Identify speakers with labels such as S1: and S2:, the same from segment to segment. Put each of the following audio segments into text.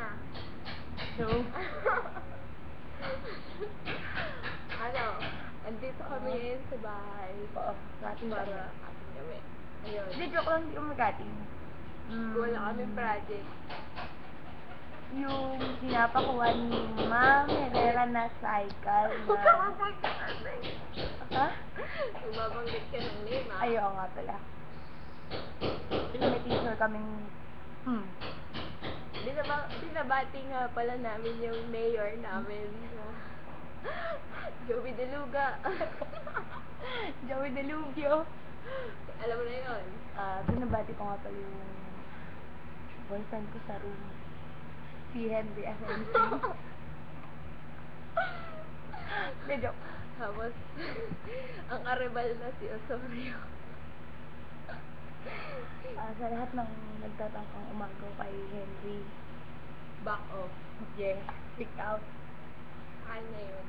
S1: na.
S2: So,
S1: Ano, andito kami ngayon sa bahay.
S2: oo, ating
S1: Para ating kami. Ayun.
S2: Hindi, joke lang, hindi ko magating.
S1: Wala kaming project.
S2: Yung pinapakuha ni Ma'am Herrera na cycle na... Ha?
S1: Magbabanggit ka ng name, ah.
S2: Ay, oo nga pala. May teacher kaming...
S1: Binabati nga pala namin yung mayor namin. Joey Deluga.
S2: Joey Delugio.
S1: Alam mo na yun?
S2: Binabati ko nga pala yung boyfriend ko sa room. Si Henry FNC. Hindi, joke.
S1: Tapos, ang aribal na si Osorio.
S2: Sa lahat ng nagtatangkang umagaw kay Henry,
S1: Back off.
S2: yes, speak out.
S1: Akin na yun.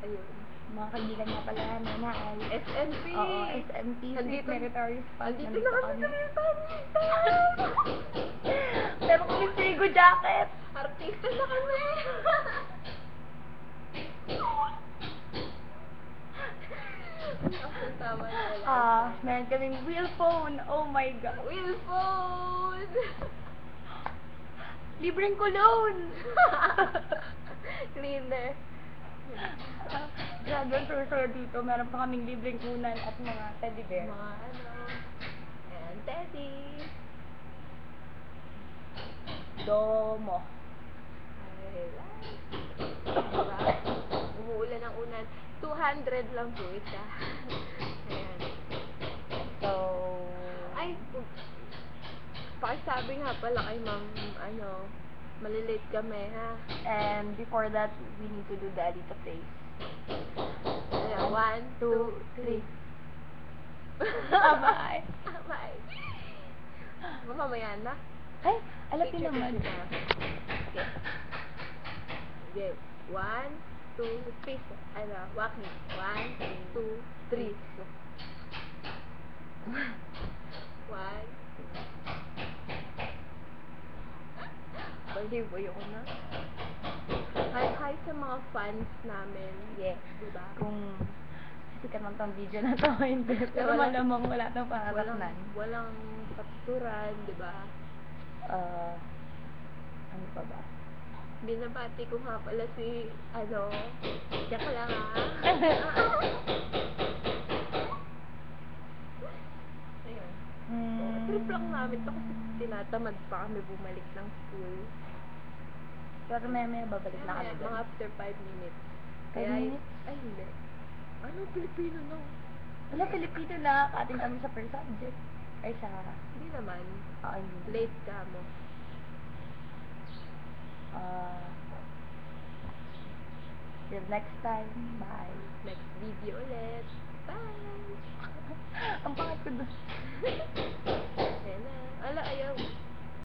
S1: Ayun.
S2: Mga kaibigan niya pala na ay
S1: SNP!
S2: Oo, SNP, Sweet Military Squad.
S1: Nandito na kami sa military.
S2: Pero kung yung Frigo jacket.
S1: Artista na kami! Tama na wala.
S2: Meron kaming wheel phone. Oh my God.
S1: Wheel phone!
S2: Libreng kulon.
S1: Cleaner.
S2: Grabe, sure dito. Meron pa kaming libreng unan at mga teddy bear.
S1: Mga ano. And Teddy.
S2: Domo.
S1: Ay, diba? Umuulan ng unan. 200 lang po isa. Ayan.
S2: So,
S1: Ay, pakisabi nga pala kay ma'am, malilate kami, ha?
S2: and before that, we need to do the Alita face.
S1: Ayan, 1, 2, 3.
S2: Bye-bye.
S1: Bye. Mamaya na.
S2: Ay, alapin
S1: Picture
S2: naman.
S1: na. Okay. Okay. 1, 2, 3. Walk me. 1, 2, 3. 1.
S2: Baliw, ayoko na.
S1: Hi sa mga fans namin.
S2: Yes.
S1: Diba?
S2: Kung sikat man tong video na to, hindi. Pero malamang wala nang pangataknan.
S1: Walang kapturan, diba?
S2: Ano pa ba?
S1: Binabati ko nga pala si, Jack lang, ha? Ayun. Trip lang namin to kasi tinatamad pa kami bumalik ng school.
S2: Pero maya babalik na kami
S1: Mga
S2: doon.
S1: after 5 minutes.
S2: 5 minutes?
S1: Ay, hindi. Ano, Pilipino na?
S2: Wala, Pilipino na. Ating kami sa first subject. Ay, sa...
S1: Hindi naman.
S2: hindi.
S1: Late ka mo.
S2: Till next time. Bye.
S1: Next video ulit. Bye!
S2: Ang pangat ko doon.
S1: Ayan na. Ayaw.